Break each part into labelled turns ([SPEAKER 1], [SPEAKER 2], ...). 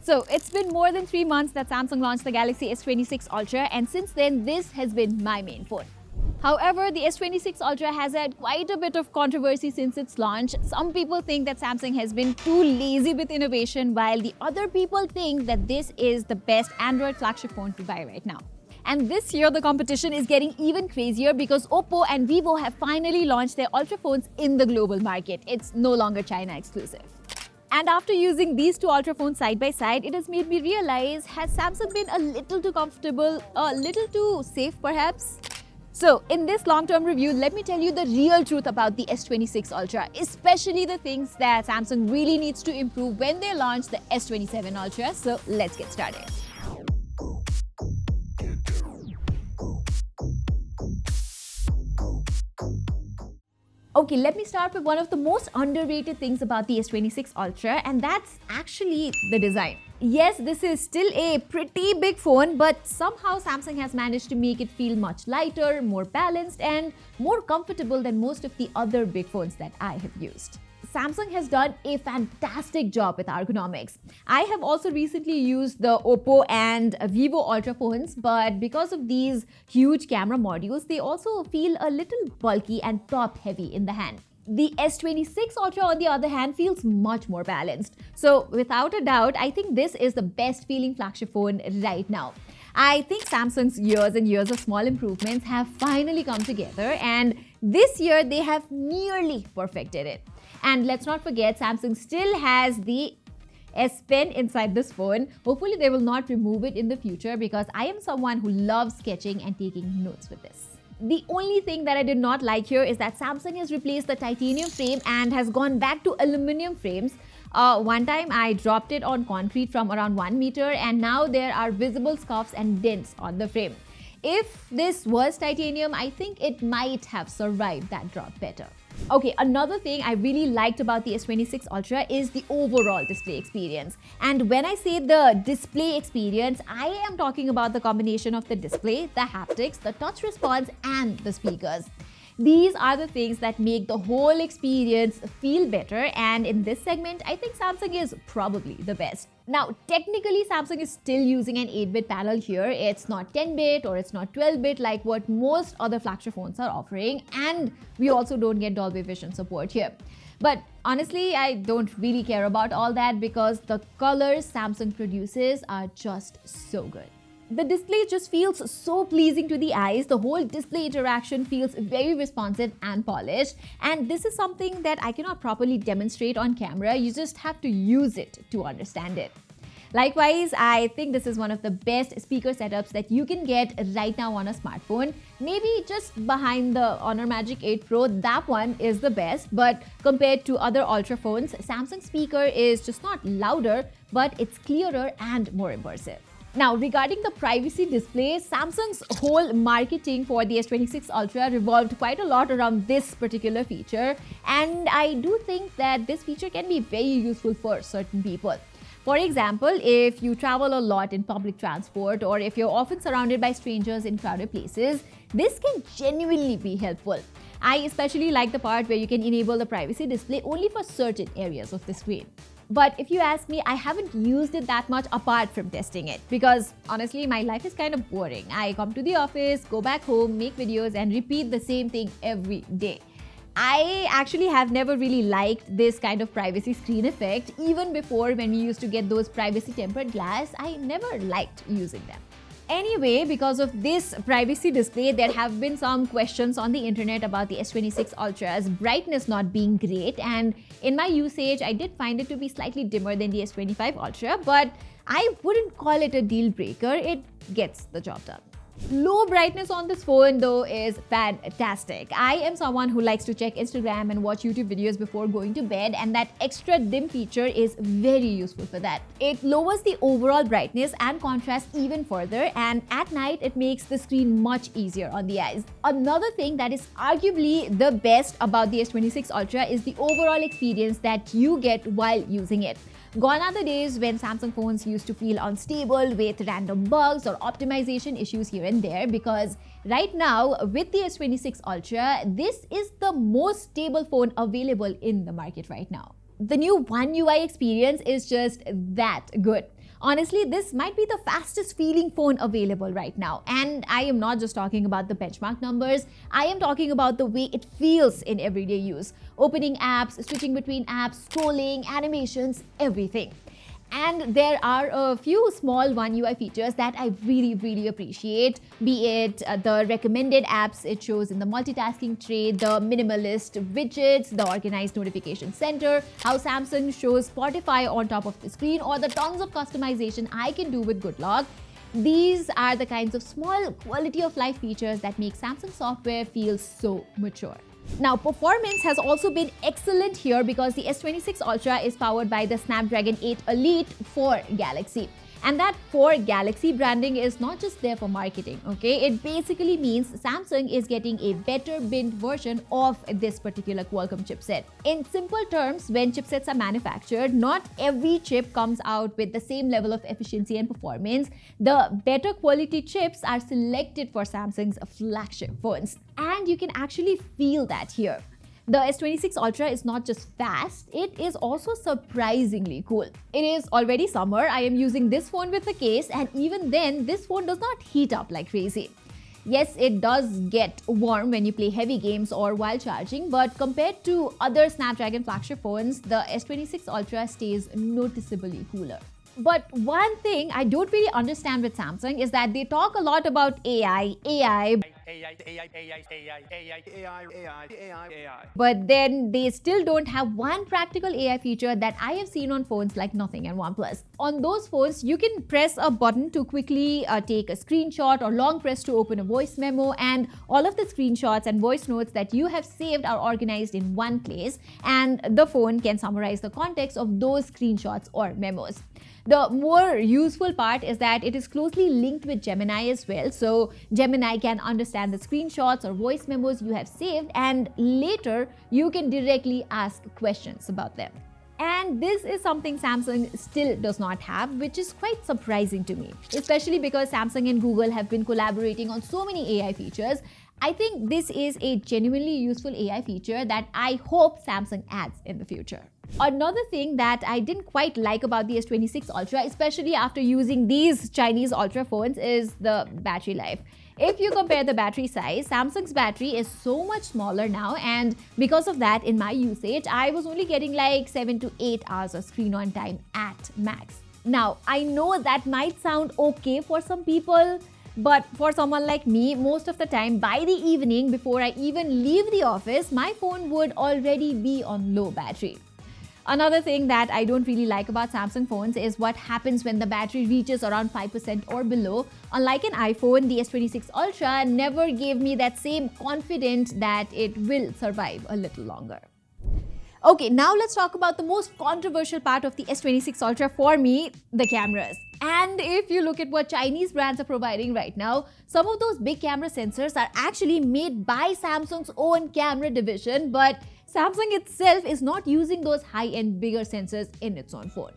[SPEAKER 1] So it's been more than 3 months that Samsung launched the Galaxy S26 Ultra, and since then this has been my main phone. However, the S26 Ultra has had quite a bit of controversy since its launch. Some people think that Samsung has been too lazy with innovation, while the other people think that this is the best Android flagship phone to buy right now. And this year the competition is getting even crazier because Oppo and Vivo have finally launched their Ultra phones in the global market. It's no longer China exclusive. And after using these two Ultra phones side by side, it has made me realize, has Samsung been a little too comfortable, a little too safe perhaps? So in this long-term review, let me tell you the real truth about the S26 Ultra, especially the things that Samsung really needs to improve when they launch the S27 Ultra. So let's get started. Okay, let me start with one of the most underrated things about the S26 Ultra, and that's actually the design. Yes, this is still a pretty big phone, but somehow Samsung has managed to make it feel much lighter, more balanced, and more comfortable than most of the other big phones that I have used. Samsung has done a fantastic job with ergonomics. I have also recently used the Oppo and Vivo Ultra phones, but because of these huge camera modules, they also feel a little bulky and top-heavy in the hand. The S26 Ultra, on the other hand, feels much more balanced. So without a doubt, I think this is the best feeling flagship phone right now. I think Samsung's years and years of small improvements have finally come together, and this year they have nearly perfected it. And let's not forget, Samsung still has the S Pen inside this phone. Hopefully they will not remove it in the future, because I am someone who loves sketching and taking notes with this. The only thing that I did not like here is that Samsung has replaced the titanium frame and has gone back to aluminum frames. One time I dropped it on concrete from around 1 meter, and now there are visible scuffs and dents on the frame. If this was titanium, I think it might have survived that drop better. Okay, another thing I really liked about the S26 Ultra is the overall display experience. And when I say the display experience, I am talking about the combination of the display, the haptics, the touch response, and the speakers. These are the things that make the whole experience feel better, and in this segment, I think Samsung is probably the best. Now, technically, Samsung is still using an 8-bit panel here. It's not 10-bit or it's not 12-bit like what most other flagship phones are offering, and we also don't get Dolby Vision support here. But honestly, I don't really care about all that because the colors Samsung produces are just so good. The display just feels so pleasing to the eyes. The whole display interaction feels very responsive and polished, and this is something that I cannot properly demonstrate on camera. You just have to use it to understand it. Likewise, I think this is one of the best speaker setups that you can get right now on a smartphone. Maybe just behind the Honor Magic 8 Pro, that one is the best, but compared to other Ultra phones, Samsung speaker is just not louder, but it's clearer and more immersive. Now, regarding the privacy display, Samsung's whole marketing for the S26 Ultra revolved quite a lot around this particular feature, and I do think that this feature can be very useful for certain people. For example, if you travel a lot in public transport, or if you're often surrounded by strangers in crowded places, this can genuinely be helpful. I especially like the part where you can enable the privacy display only for certain areas of the screen. But if you ask me, I haven't used it that much apart from testing it, because honestly, my life is kind of boring. I come to the office, go back home, make videos, and repeat the same thing every day. I actually have never really liked this kind of privacy screen effect. Even before, when we used to get those privacy tempered glass, I never liked using them. Anyway, because of this privacy display, there have been some questions on the internet about the S26 Ultra's brightness not being great, and in my usage, I did find it to be slightly dimmer than the S25 Ultra, but I wouldn't call it a deal breaker. It gets the job done. Low brightness on this phone though is fantastic. I am someone who likes to check Instagram and watch YouTube videos before going to bed, and that extra dim feature is very useful for that. It lowers the overall brightness and contrast even further, and at night it makes the screen much easier on the eyes. Another thing that is arguably the best about the S26 Ultra is the overall experience that you get while using it. Gone are the days when Samsung phones used to feel unstable with random bugs or optimization issues here and there, because right now with the S26 Ultra, this is the most stable phone available in the market right now. The new One UI experience is just that good. Honestly, this might be the fastest feeling phone available right now. And I am not just talking about the benchmark numbers, I am talking about the way it feels in everyday use. Opening apps, switching between apps, scrolling, animations, everything. And there are a few small One UI features that I really appreciate, be it the recommended apps it shows in the multitasking tray, the minimalist widgets, the organized notification center, how Samsung shows Spotify on top of the screen, or the tons of customization I can do with Good. These are the kinds of small quality of life features that make Samsung software feel so mature. Now, performance has also been excellent here because the S26 Ultra is powered by the Snapdragon 8 Elite for Galaxy. And that for Galaxy branding is not just there for marketing, okay? It basically means Samsung is getting a better binned version of this particular Qualcomm chipset. In simple terms, when chipsets are manufactured, not every chip comes out with the same level of efficiency and performance. The better quality chips are selected for Samsung's flagship phones. And you can actually feel that here. The S26 Ultra is not just fast, it is also surprisingly cool. It is already summer, I am using this phone with a case, and even then, this phone does not heat up like crazy. Yes, it does get warm when you play heavy games or while charging, but compared to other Snapdragon flagship phones, the S26 Ultra stays noticeably cooler. But one thing I don't really understand with Samsung is that they talk a lot about AI, but then they still don't have one practical AI feature that I have seen on phones like Nothing and OnePlus. On those phones, you can press a button to quickly take a screenshot or long press to open a voice memo, and all of the screenshots and voice notes that you have saved are organized in one place, and the phone can summarize the context of those screenshots or memos. The more useful part is that it is closely linked with Gemini as well, so Gemini can understand the screenshots or voice memos you have saved, and later you can directly ask questions about them. And this is something Samsung still does not have, which is quite surprising to me, especially because Samsung and Google have been collaborating on so many AI features. I think this is a genuinely useful AI feature that I hope Samsung adds in the future. Another thing that I didn't quite like about the S26 Ultra, especially after using these Chinese Ultra phones, is the battery life. If you compare the battery size, Samsung's battery is so much smaller now, and because of that, in my usage, I was only getting like 7 to 8 hours of screen on time at max. Now, I know that might sound okay for some people, but for someone like me, most of the time by the evening, before I even leave the office, my phone would already be on low battery. Another thing that I don't really like about Samsung phones is what happens when the battery reaches around 5% or below. Unlike an iPhone, the S26 Ultra never gave me that same confidence that it will survive a little longer. Okay, now let's talk about the most controversial part of the S26 Ultra for me, the cameras. And if you look at what Chinese brands are providing right now, some of those big camera sensors are actually made by Samsung's own camera division, but Samsung itself is not using those high-end bigger sensors in its own phone.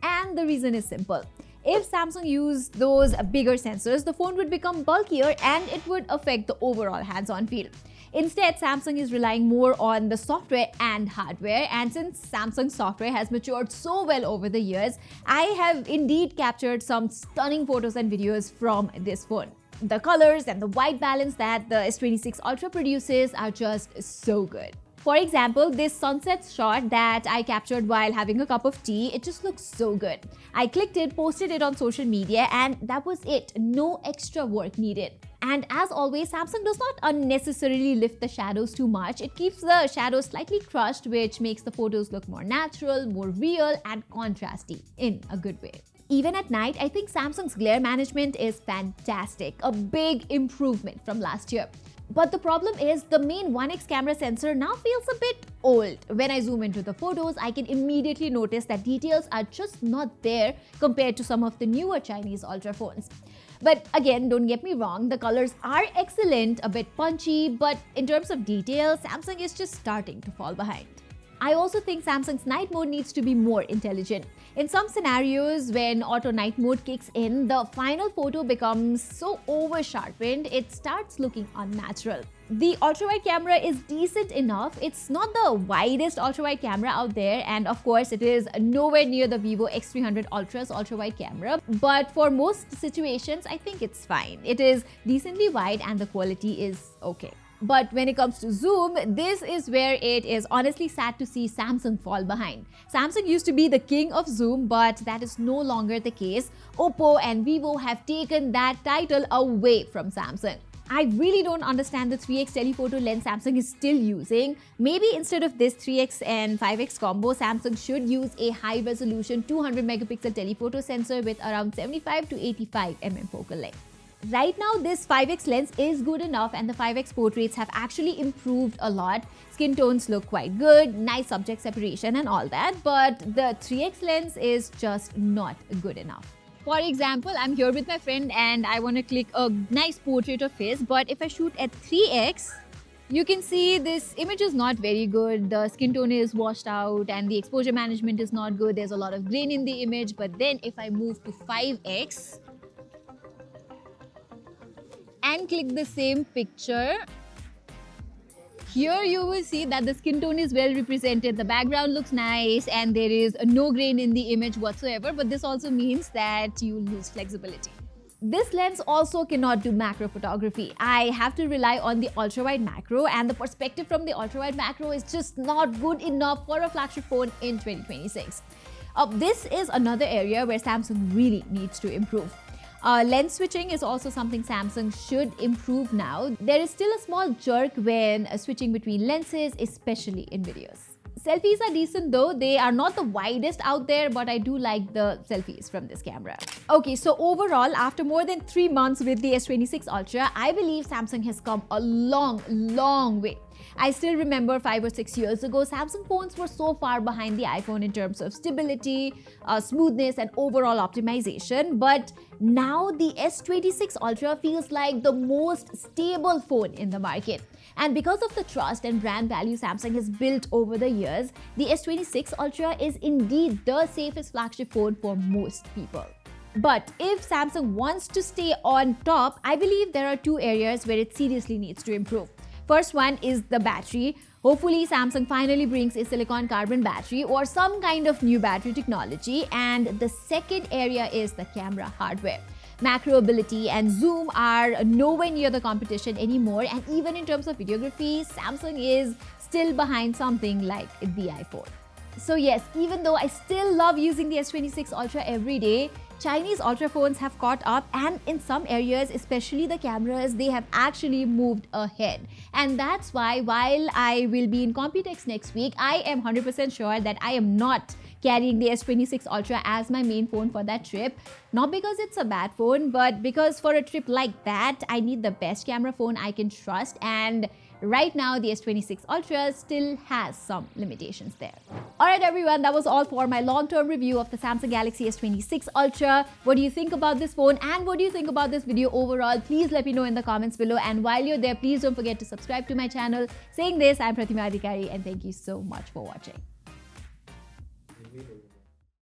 [SPEAKER 1] And the reason is simple. If Samsung used those bigger sensors, the phone would become bulkier and it would affect the overall hands-on feel. Instead, Samsung is relying more on the software and hardware, and since Samsung's software has matured so well over the years, I have indeed captured some stunning photos and videos from this phone. The colors and the white balance that the S26 Ultra produces are just so good. For example, this sunset shot that I captured while having a cup of tea, it just looks so good. I clicked it, posted it on social media, and that was it. No extra work needed. And as always, Samsung does not unnecessarily lift the shadows too much. It keeps the shadows slightly crushed, which makes the photos look more natural, more real, and contrasty in a good way. Even at night, I think Samsung's glare management is fantastic, a big improvement from last year. But the problem is the main 1x camera sensor now feels a bit old. When I zoom into the photos, I can immediately notice that details are just not there compared to some of the newer Chinese Ultra phones. But again, don't get me wrong, the colors are excellent, a bit punchy, but in terms of detail, Samsung is just starting to fall behind. I also think Samsung's night mode needs to be more intelligent. In some scenarios, when auto night mode kicks in, the final photo becomes so over-sharpened, it starts looking unnatural. The ultra-wide camera is decent enough. It's not the widest ultra-wide camera out there, and of course it is nowhere near the Vivo X300 Ultra's ultra-wide camera, but for most situations I think it's fine. It is decently wide and the quality is okay. But when it comes to zoom, this is where it is honestly sad to see Samsung fall behind. Samsung used to be the king of zoom, but that is no longer the case. Oppo and Vivo have taken that title away from Samsung. I really don't understand the 3x telephoto lens Samsung is still using. Maybe instead of this 3x and 5x combo, Samsung should use a high-resolution 200 megapixel telephoto sensor with around 75 to 85 mm focal length. Right now, this 5x lens is good enough and the 5x portraits have actually improved a lot. Skin tones look quite good, nice subject separation and all that, but the 3x lens is just not good enough. For example, I'm here with my friend and I want to click a nice portrait of his, but if I shoot at 3x, you can see this image is not very good. The skin tone is washed out and the exposure management is not good. There's a lot of grain in the image, but then if I move to 5x, and click the same picture, here you will see that the skin tone is well represented, the background looks nice and there is no grain in the image whatsoever, but this also means that you lose flexibility. This lens also cannot do macro photography. I have to rely on the ultra-wide macro, and the perspective from the ultra-wide macro is just not good enough for a flagship phone in 2026. This is another area where Samsung really needs to improve. Lens switching is also something Samsung should improve now. There is still a small jerk when switching between lenses, especially in videos. Selfies are decent though. They are not the widest out there, but I do like the selfies from this camera. Okay, so overall, after more than 3 months with the S26 Ultra, I believe Samsung has come a long way. I still remember 5 or 6 years ago, Samsung phones were so far behind the iPhone in terms of stability, smoothness and overall optimization. But now the S26 Ultra feels like the most stable phone in the market. And because of the trust and brand value Samsung has built over the years, the S26 Ultra is indeed the safest flagship phone for most people. But if Samsung wants to stay on top, I believe there are 2 areas where it seriously needs to improve. First one is the battery. Hopefully Samsung finally brings a silicon carbon battery or some kind of new battery technology. And the second area is the camera hardware. Macro ability and zoom are nowhere near the competition anymore, and even in terms of videography, Samsung is still behind something like the iPhone. So yes, even though I still love using the S26 Ultra every day, Chinese Ultra phones have caught up, and in some areas, especially the cameras, they have actually moved ahead. And that's why while I will be in Computex next week, I am 100% sure that I am not carrying the S26 Ultra as my main phone for that trip. Not because it's a bad phone, but because for a trip like that, I need the best camera phone I can trust, and right now the S26 Ultra still has some limitations there. Alright everyone, that was all for my long-term review of the Samsung Galaxy S26 Ultra. What do you think about this phone and what do you think about this video overall? Please let me know in the comments below, and while you're there, please don't forget to subscribe to my channel. Saying this, I'm Pratima and thank you so much for watching.